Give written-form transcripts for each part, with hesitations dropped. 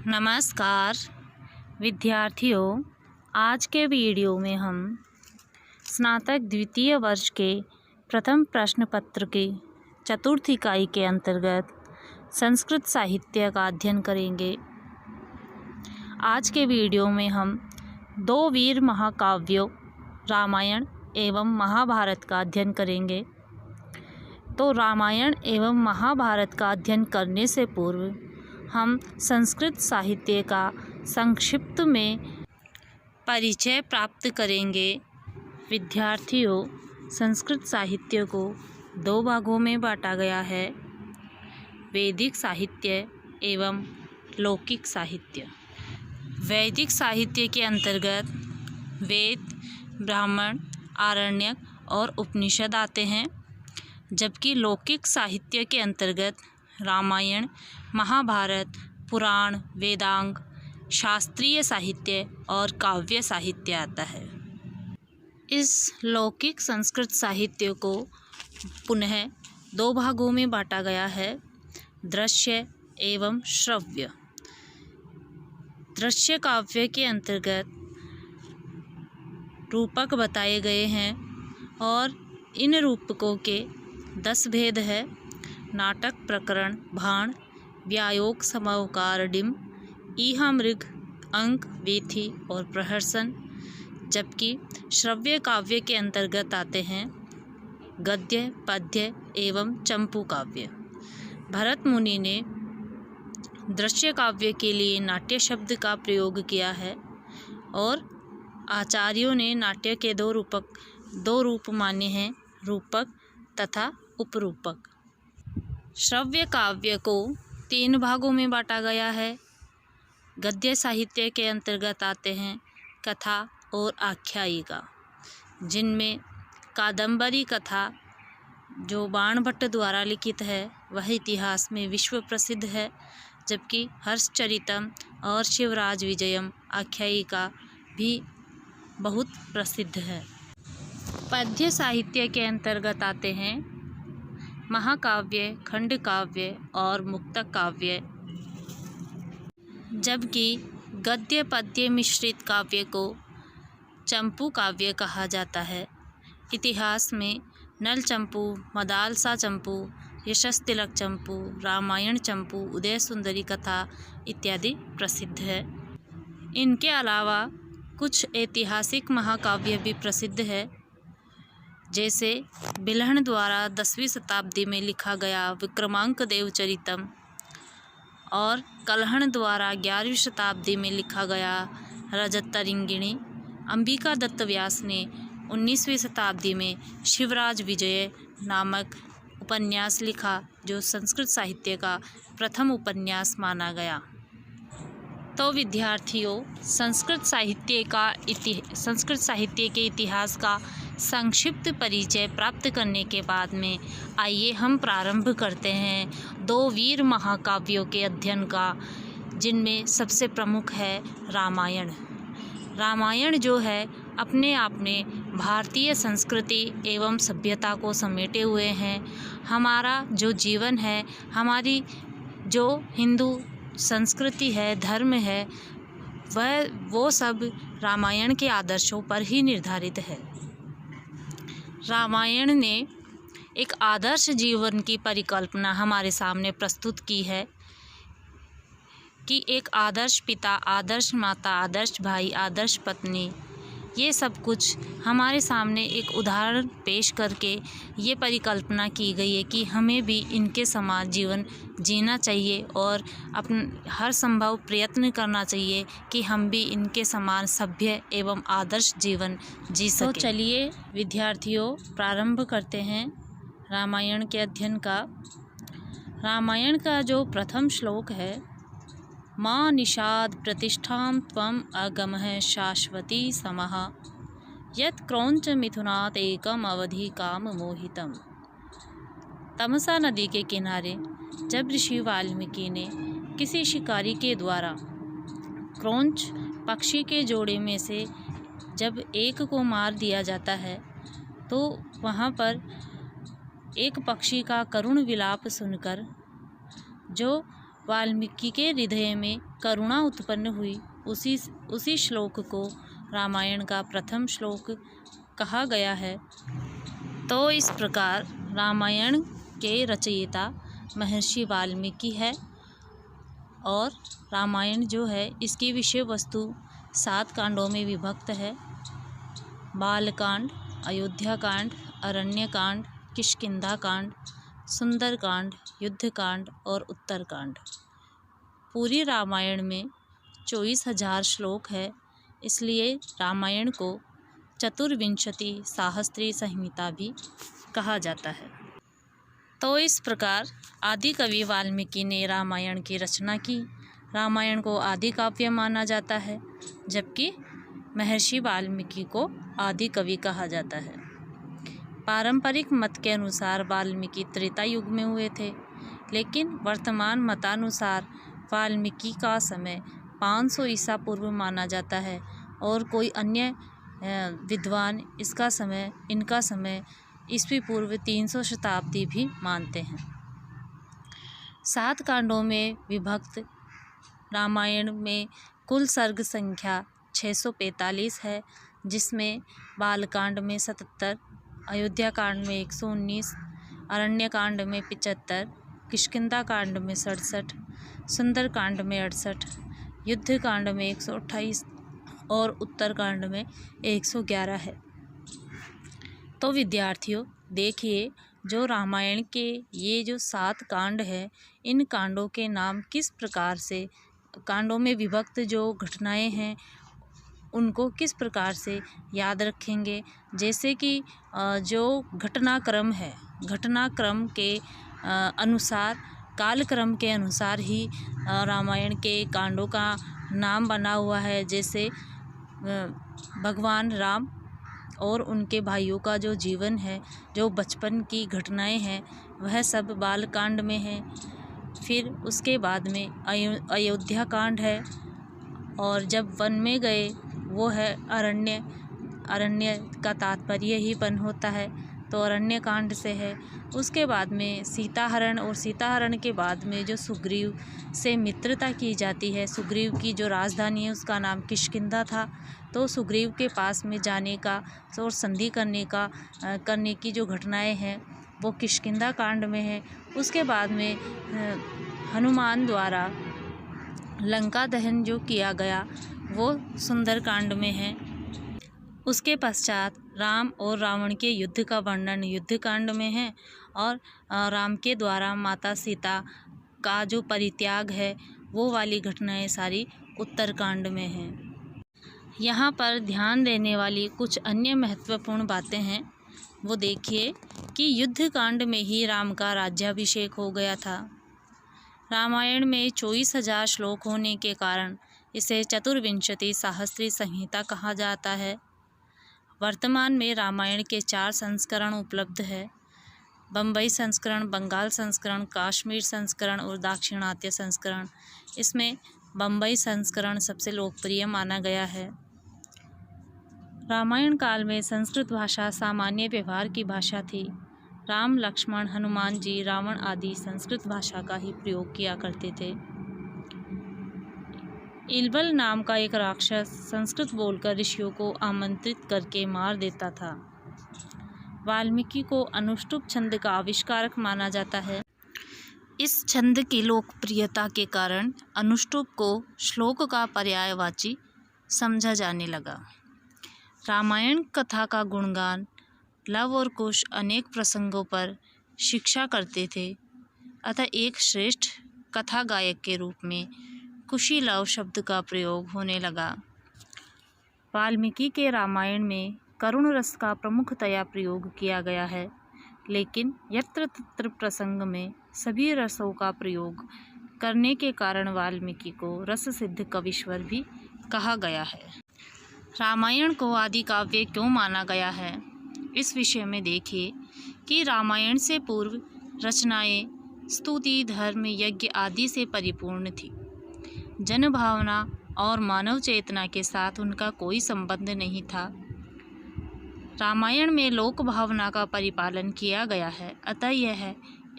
नमस्कार विद्यार्थियों, आज के वीडियो में हम स्नातक द्वितीय वर्ष के प्रथम प्रश्न पत्र की चतुर्थ इकाई के अंतर्गत संस्कृत साहित्य का अध्ययन करेंगे। आज के वीडियो में हम दो वीर महाकाव्यों रामायण एवं महाभारत का अध्ययन करेंगे। तो रामायण एवं महाभारत का अध्ययन करने से पूर्व हम संस्कृत साहित्य का संक्षिप्त में परिचय प्राप्त करेंगे। विद्यार्थियों, संस्कृत साहित्य को दो भागों में बांटा गया है, वैदिक साहित्य एवं लौकिक साहित्य। वैदिक साहित्य के अंतर्गत वेद, ब्राह्मण, आरण्यक और उपनिषद आते हैं, जबकि लौकिक साहित्य के अंतर्गत रामायण, महाभारत, पुराण, वेदांग, शास्त्रीय साहित्य और काव्य साहित्य आता है। इस लौकिक संस्कृत साहित्य को पुनः दो भागों में बांटा गया है, दृश्य एवं श्रव्य। दृश्य काव्य के अंतर्गत रूपक बताए गए हैं और इन रूपकों के 10 भेद है: नाटक, प्रकरण, भाण, व्यायोग, समवकार, डिम, ईहा, मृग, अंक, वीथी और प्रहसन। जबकि श्रव्य काव्य के अंतर्गत आते हैं गद्य, पद्य एवं चंपू काव्य। भरत मुनि ने दृश्य काव्य के लिए नाट्य शब्द का प्रयोग किया है और आचार्यों ने नाट्य के दो रूप माने हैं, रूपक तथा उपरूपक। श्रव्य काव्य को 3 भागों में बांटा गया है। गद्य साहित्य के अंतर्गत आते हैं कथा और आख्यायिका, जिनमें कादंबरी कथा जो बाणभट्ट द्वारा लिखित है वह इतिहास में विश्व प्रसिद्ध है, जबकि हर्षचरितम और शिवराज विजयम आख्यायिका भी बहुत प्रसिद्ध है। पद्य साहित्य के अंतर्गत आते हैं महाकाव्य, खंड काव्य और मुक्तक काव्य, जबकि गद्य पद्य मिश्रित काव्य को चंपू काव्य कहा जाता है। इतिहास में नल चंपू, मदालसा चंपू, यशस्तिलक चंपू, रामायण चंपू, उदय सुंदरी कथा इत्यादि प्रसिद्ध है। इनके अलावा कुछ ऐतिहासिक महाकाव्य भी प्रसिद्ध है, जैसे बिल्हण द्वारा 10वीं शताब्दी में लिखा गया विक्रमांक देवचरितम और कल्हण द्वारा 11वीं शताब्दी में लिखा गया रजततरिंगिणी। अंबिका दत्त व्यास ने 19वीं शताब्दी में शिवराज विजय नामक उपन्यास लिखा, जो संस्कृत साहित्य का प्रथम उपन्यास माना गया। तो विद्यार्थियों, संस्कृत साहित्य के इतिहास का संक्षिप्त परिचय प्राप्त करने के बाद में आइए हम प्रारंभ करते हैं दो वीर महाकाव्यों के अध्ययन का, जिनमें सबसे प्रमुख है रामायण। रामायण जो है अपने आप में भारतीय संस्कृति एवं सभ्यता को समेटे हुए हैं। हमारा जो जीवन है, हमारी जो हिंदू संस्कृति है, धर्म है, वो सब रामायण के आदर्शों पर ही निर्धारित है। रामायण ने एक आदर्श जीवन की परिकल्पना हमारे सामने प्रस्तुत की है कि एक आदर्श पिता, आदर्श माता, आदर्श भाई, आदर्श पत्नी, ये सब कुछ हमारे सामने एक उदाहरण पेश करके ये परिकल्पना की गई है कि हमें भी इनके समान जीवन जीना चाहिए और हर संभव प्रयत्न करना चाहिए कि हम भी इनके समान सभ्य एवं आदर्श जीवन जी सकें। तो चलिए विद्यार्थियों, प्रारंभ करते हैं रामायण के अध्ययन का। रामायण का जो प्रथम श्लोक है, माँ निषाद प्रतिष्ठां त्वम् अगमः शाश्वती समः यत् क्रौंच मिथुनात् एकम अवधि काम मोहितम। तमसा नदी के किनारे जब ऋषि वाल्मीकि ने किसी शिकारी के द्वारा क्रौंच पक्षी के जोड़े में से जब एक को मार दिया जाता है, तो वहाँ पर एक पक्षी का करुण विलाप सुनकर जो वाल्मीकि के हृदय में करुणा उत्पन्न हुई। उसी श्लोक को रामायण का प्रथम श्लोक कहा गया है। तो इस प्रकार रामायण के रचयिता महर्षि वाल्मीकि है और रामायण जो है इसकी विषय वस्तु 7 कांडों में विभक्त है। बालकांड, अयोध्याकांड, अरण्यकांड, किष्किंधा-कांड, सुंदरकांड, युद्धकांड और उत्तरकांड। पूरी रामायण में 24,000 श्लोक है, इसलिए रामायण को चतुर्विंशति सहस्त्री संहिता भी कहा जाता है। तो इस प्रकार आदि कवि वाल्मीकि ने रामायण की रचना की। रामायण को आदि काव्य माना जाता है, जबकि महर्षि वाल्मीकि को आदि कवि कहा जाता है। पारंपरिक मत के अनुसार वाल्मीकि त्रेता युग में हुए थे, लेकिन वर्तमान मतानुसार वाल्मीकि का समय 500 ईसा पूर्व माना जाता है और कोई अन्य विद्वान इनका समय ईस्वी पूर्व 300 शताब्दी भी मानते हैं। 7 कांडों में विभक्त रामायण में कुल सर्ग संख्या 645 है, जिसमें बालकांड में 77, अयोध्याकांड में 119, अरण्यकांड में 75, किष्किंधाकांड में 67, सुंदरकांड में 68, युद्धकांड में 128 और उत्तरकांड में 111 है। तो विद्यार्थियों देखिए, जो रामायण के ये जो 7 कांड है, इन कांडों के नाम किस प्रकार से, कांडों में विभक्त जो घटनाएं हैं उनको किस प्रकार से याद रखेंगे। जैसे कि जो घटनाक्रम है, घटनाक्रम के अनुसार, कालक्रम के अनुसार ही रामायण के कांडों का नाम बना हुआ है। जैसे भगवान राम और उनके भाइयों का जो जीवन है, जो बचपन की घटनाएं हैं, वह सब बालकांड में है। फिर उसके बाद में अयोध्या कांड है, और जब वन में गए वो है अरण्य। अरण्य का तात्पर्य ही वन होता है, तो अरण्य कांड से है। उसके बाद में सीताहरण, और सीताहरण के बाद में जो सुग्रीव से मित्रता की जाती है, सुग्रीव की जो राजधानी है उसका नाम किष्किंधा था, तो सुग्रीव के पास में जाने का और संधि करने की जो घटनाएं हैं वो किष्किंधा कांड में है। उसके बाद में हनुमान द्वारा लंका दहन जो किया गया वो सुंदरकांड में है। उसके पश्चात राम और रावण के युद्ध का वर्णन युद्धकांड में है, और राम के द्वारा माता सीता का जो परित्याग है वो वाली घटनाएं सारी उत्तरकांड में हैं। यहाँ पर ध्यान देने वाली कुछ अन्य महत्वपूर्ण बातें हैं, वो देखिए कि युद्धकांड में ही राम का राज्याभिषेक हो गया था। रामायण में 24,000 श्लोक होने के कारण इसे चतुर्विंशति सहस्त्री संहिता कहा जाता है। वर्तमान में रामायण के 4 संस्करण उपलब्ध है: बम्बई संस्करण, बंगाल संस्करण, कश्मीर संस्करण और दाक्षिणात्य संस्करण। इसमें बम्बई संस्करण सबसे लोकप्रिय माना गया है। रामायण काल में संस्कृत भाषा सामान्य व्यवहार की भाषा थी। राम, लक्ष्मण, हनुमान जी, रावण आदि संस्कृत भाषा का ही प्रयोग किया करते थे। इल्बल नाम का एक राक्षस संस्कृत बोलकर ऋषियों को आमंत्रित करके मार देता था। वाल्मीकि को अनुष्टुप छंद का आविष्कारक माना जाता है। इस छंद की लोकप्रियता के कारण अनुष्टुप को श्लोक का पर्यायवाची समझा जाने लगा। रामायण कथा का गुणगान लव और कुश अनेक प्रसंगों पर शिक्षा करते थे, अतः एक श्रेष्ठ कथा गायक के रूप में कुशी लव शब्द का प्रयोग होने लगा। वाल्मीकि के रामायण में करुण रस का प्रमुखतया प्रयोग किया गया है, लेकिन यत्र तत्र प्रसंग में सभी रसों का प्रयोग करने के कारण वाल्मीकि को रस सिद्ध कवीश्वर भी कहा गया है। रामायण को आदि काव्य क्यों माना गया है, इस विषय में देखिए कि रामायण से पूर्व रचनाएं स्तुति, धर्म, यज्ञ आदि से परिपूर्ण थी। जनभावना और मानव चेतना के साथ उनका कोई संबंध नहीं था। रामायण में लोक भावना का परिपालन किया गया है, अतः यह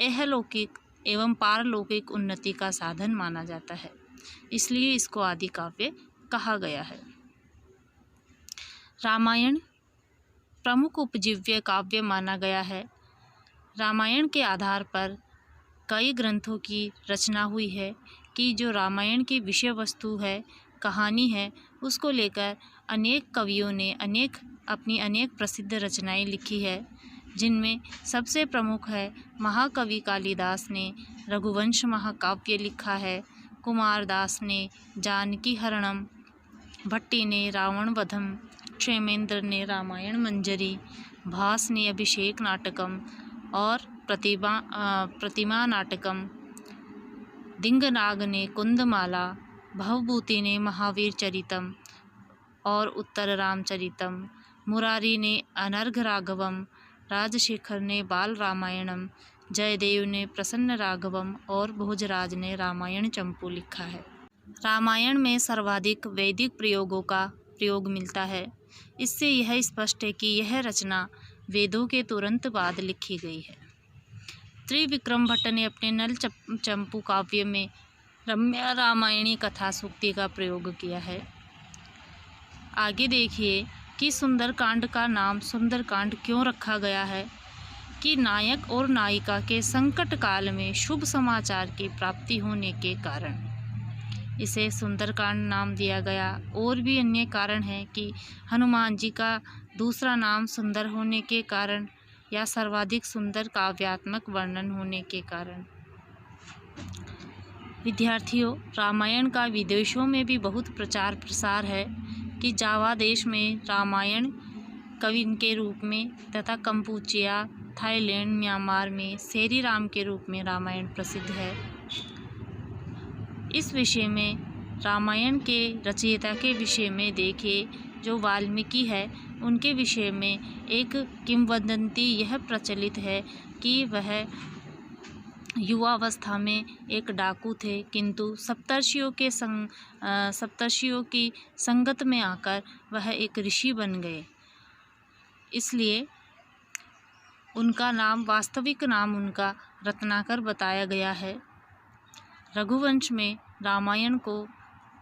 अहलौकिक एवं पारलौकिक उन्नति का साधन माना जाता है, इसलिए इसको आदि काव्य कहा गया है। रामायण प्रमुख उपजीव्य काव्य माना गया है। रामायण के आधार पर कई ग्रंथों की रचना हुई है कि जो रामायण की विषय वस्तु है, कहानी है, उसको लेकर अनेक कवियों ने अनेक प्रसिद्ध रचनाएं लिखी है, जिनमें सबसे प्रमुख है महाकवि कालिदास ने रघुवंश महाकाव्य लिखा है, कुमारदास ने जानकी हरणम, भट्टी ने रावण वधम, क्षेमेंद्र ने रामायण मंजरी, भास ने अभिषेक नाटकम और प्रतिमा नाटकम, दिंगनाग ने कुंदमाला, भवभूति ने महावीर चरितम और उत्तर रामचरितम, मुरारी ने अनर्घ राघवम, राजशेखर ने बाल रामायणम, जयदेव ने प्रसन्न राघवम और भोजराज ने रामायण चंपू लिखा है। रामायण में सर्वाधिक वैदिक प्रयोगों का प्रयोग मिलता है। इससे यह स्पष्ट है कि यह रचना वेदों के तुरंत बाद लिखी गई है। त्रिविक्रम भट्ट ने अपने नल चंपू काव्य में रम्य रामायणी कथा सूक्ति का प्रयोग किया है। आगे देखिए कि सुंदरकांड का नाम सुंदरकांड क्यों रखा गया है कि नायक और नायिका के संकट काल में शुभ समाचार की प्राप्ति होने के कारण इसे सुंदरकांड नाम दिया गया। और भी अन्य कारण है कि हनुमान जी का दूसरा नाम सुंदर होने के कारण या सर्वाधिक सुंदर काव्यात्मक वर्णन होने के कारण। विद्यार्थियों, रामायण का विदेशों में भी बहुत प्रचार प्रसार है कि जावा देश में रामायण कवि के रूप में तथा कंपूचिया, थाईलैंड, म्यांमार में सेरी राम के रूप में रामायण प्रसिद्ध है। इस विषय में रामायण के रचयिता के विषय में देखिए, जो वाल्मीकि है उनके विषय में एक किंवदंती यह प्रचलित है कि वह युवावस्था में एक डाकू थे, किंतु सप्तर्षियों की संगत में आकर वह एक ऋषि बन गए। इसलिए उनका नाम, वास्तविक नाम उनका रत्नाकर बताया गया है। रघुवंश में रामायण को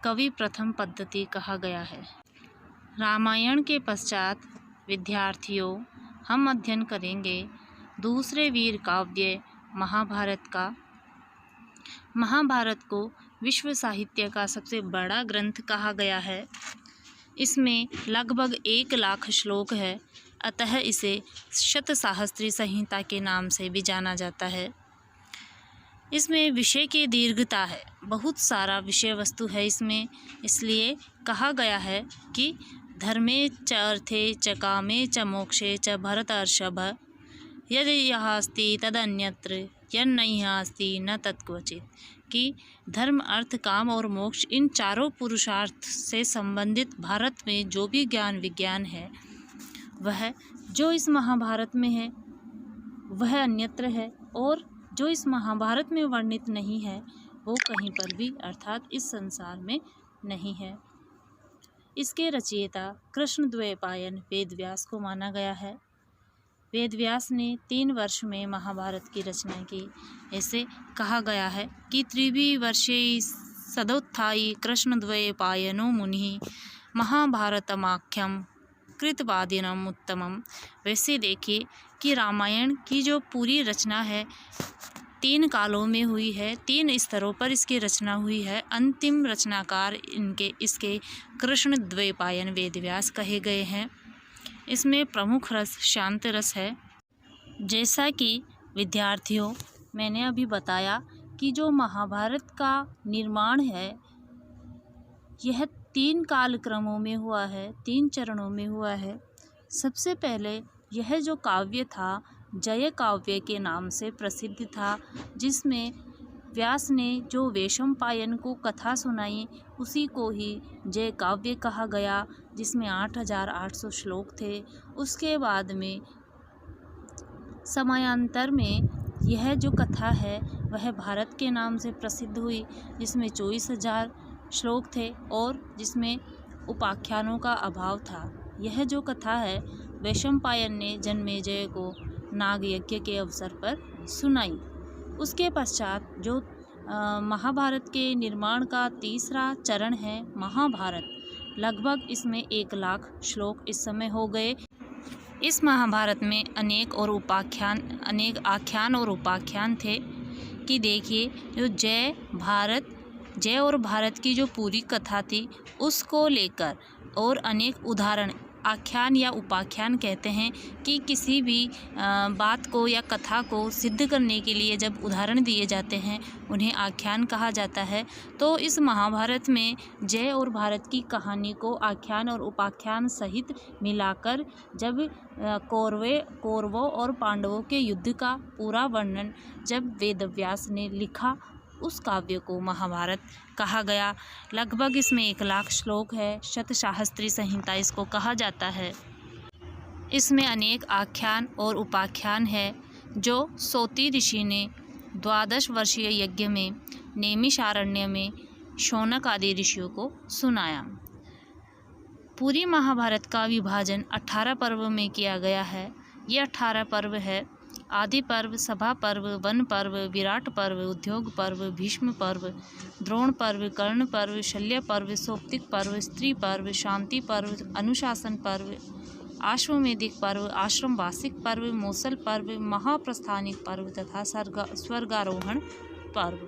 कवि प्रथम पद्धति कहा गया है। रामायण के पश्चात विद्यार्थियों हम अध्ययन करेंगे दूसरे वीर काव्य महाभारत का। महाभारत को विश्व साहित्य का सबसे बड़ा ग्रंथ कहा गया है। इसमें लगभग 1 लाख श्लोक है, अतः इसे शतसाहस्री संहिता के नाम से भी जाना जाता है। इसमें विषय की दीर्घता है, बहुत सारा विषय वस्तु है इसमें, इसलिए कहा गया है कि धर्मे च अर्थे च कामे च मोक्षे च भरतर्षभ, यदि यहास्ति तदन्यत्र यन्नहिहास्ति न तत्क्वचित्, कि धर्म, अर्थ, काम और मोक्ष, इन चारों पुरुषार्थ से संबंधित भारत में जो भी ज्ञान विज्ञान है वह जो इस महाभारत में है वह अन्यत्र है, और जो इस महाभारत में वर्णित नहीं है वो कहीं पर भी अर्थात इस संसार में नहीं है। इसके रचयिता कृष्णद्वैपायन वेदव्यास को माना गया है। वेदव्यास ने 3 वर्ष में महाभारत की रचना की। ऐसे कहा गया है कि 3 वर्षे सदोत्थायी कृष्णद्वैपायनो मुनिः महाभारतमाख्यम कृतवादिनम उत्तमम। वैसे देखिए कि रामायण की जो पूरी रचना है 3 कालों में हुई है, 3 स्तरों पर इसकी रचना हुई है। अंतिम रचनाकार इसके कृष्णद्वैपायन वेदव्यास कहे गए हैं। इसमें प्रमुख रस शांत रस है। जैसा कि विद्यार्थियों मैंने अभी बताया कि जो महाभारत का निर्माण है यह 3 कालक्रमों में हुआ है, 3 चरणों में हुआ है। सबसे पहले यह जो काव्य था जय काव्य के नाम से प्रसिद्ध था, जिसमें व्यास ने जो वैशंपायन को कथा सुनाई उसी को ही जय काव्य कहा गया, जिसमें 8800 श्लोक थे। उसके बाद में समयांतर में यह जो कथा है वह भारत के नाम से प्रसिद्ध हुई, जिसमें 24,000 श्लोक थे और जिसमें उपाख्यानों का अभाव था। यह जो कथा है वैशंपायन ने जन्मेजय को नाग यज्ञ के अवसर पर सुनाई। उसके पश्चात जो महाभारत के निर्माण का तीसरा चरण है महाभारत, लगभग इसमें 1 लाख श्लोक इस समय हो गए। इस महाभारत में अनेक आख्यान और उपाख्यान थे कि देखिए, जो जय और भारत की जो पूरी कथा थी उसको लेकर और अनेक उदाहरण, आख्यान या उपाख्यान कहते हैं कि किसी भी बात को या कथा को सिद्ध करने के लिए जब उदाहरण दिए जाते हैं उन्हें आख्यान कहा जाता है। तो इस महाभारत में जय और भारत की कहानी को आख्यान और उपाख्यान सहित मिलाकर जब कौरवों और पांडवों के युद्ध का पूरा वर्णन जब वेदव्यास ने लिखा, उस काव्य को महाभारत कहा गया। लगभग इसमें 1 लाख श्लोक है, शतशास्त्री संहिता इसको कहा जाता है। इसमें अनेक आख्यान और उपाख्यान है जो सौती ऋषि ने 12 वर्षीय यज्ञ में नैमिषारण्य में शौनक आदि ऋषियों को सुनाया। पूरी महाभारत का विभाजन 18 पर्व में किया गया है। ये 18 पर्व है: आदि पर्व, सभा पर्व, वन पर्व, विराट पर्व, उद्योग पर्व, भीष्म पर्व, द्रोण पर्व, कर्ण पर्व, शल्य पर्व, सौप्तिक पर्व, स्त्री पर्व, शांति पर्व, अनुशासन पर्व, आश्वमेधिक पर्व, आश्रम वार्षिक पर्व, मौसल पर्व, महाप्रस्थानिक पर्व तथा स्वर्गारोहण पर्व।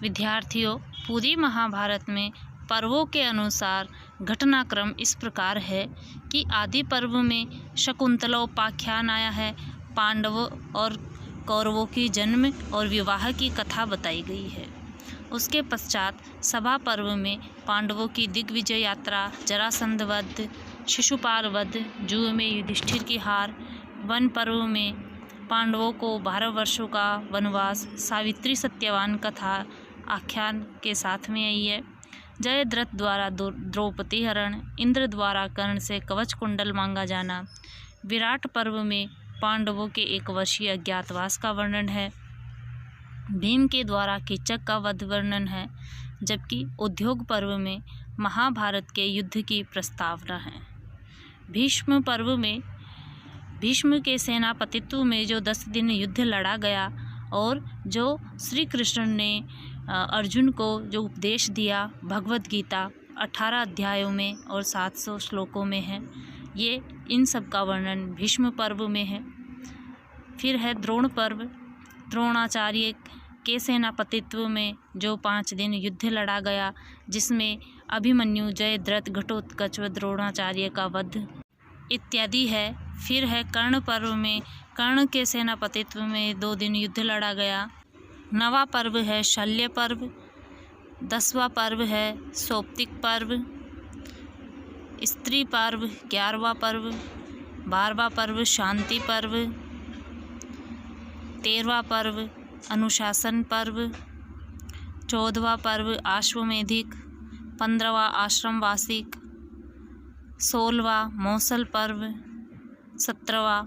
विद्यार्थियों, पूरी महाभारत में पर्वों के अनुसार घटनाक्रम इस प्रकार है कि आदि पर्व में शकुंतला उपाख्यान आया है। पांडवों और कौरवों की जन्म और विवाह की कथा बताई गई है। उसके पश्चात सभा पर्व में पांडवों की दिग्विजय यात्रा, जरासंध वध, शिशुपाल वध, जुए में युधिष्ठिर की हार। वन पर्व में पांडवों को 12 वर्षों का वनवास, सावित्री सत्यवान कथा आख्यान के साथ में आई है। जयद्रथ द्वारा द्रौपदी हरण, इंद्र द्वारा कर्ण से कवच कुंडल मांगा जाना। विराट पर्व में पांडवों के 1 वर्षीय अज्ञातवास का वर्णन है। भीम के द्वारा कीचक का वध वर्णन है। जबकि उद्योग पर्व में महाभारत के युद्ध की प्रस्तावना है। भीष्म पर्व में भीष्म के सेनापतित्व में जो 10 दिन युद्ध लड़ा गया और जो श्री कृष्ण ने अर्जुन को जो उपदेश दिया, भगवद गीता 18 अध्यायों में और 700 श्लोकों में है, ये इन सब का वर्णन भीष्म पर्व में है। फिर है द्रोण पर्व। द्रोणाचार्य के सेनापतित्व में जो 5 दिन युद्ध लड़ा गया, जिसमें अभिमन्यु, जयद्रथ, घटोत्कच व द्रोणाचार्य का वध इत्यादि है। फिर है कर्ण पर्व में कर्ण के सेनापतित्व में 2 दिन युद्ध लड़ा गया। 9वां पर्व है शल्य पर्व। 10वां पर्व है सौप्तिक पर्व। स्त्री पर्व 11वां पर्व। 12वां पर्व शांति पर्व। 13वां पर्व अनुशासन पर्व। 14वां पर्व आश्वमेधिक। 15वां आश्रम वार्षिक। 16वां मौसल पर्व। 17वां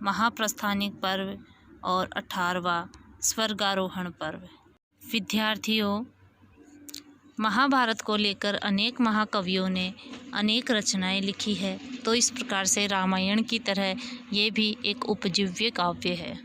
महाप्रस्थानिक पर्व और 18वां स्वर्गारोहण पर्व। विद्यार्थियों, महाभारत को लेकर अनेक महाकवियों ने अनेक रचनाएं लिखी है। तो इस प्रकार से रामायण की तरह ये भी एक उपजीव्य काव्य है।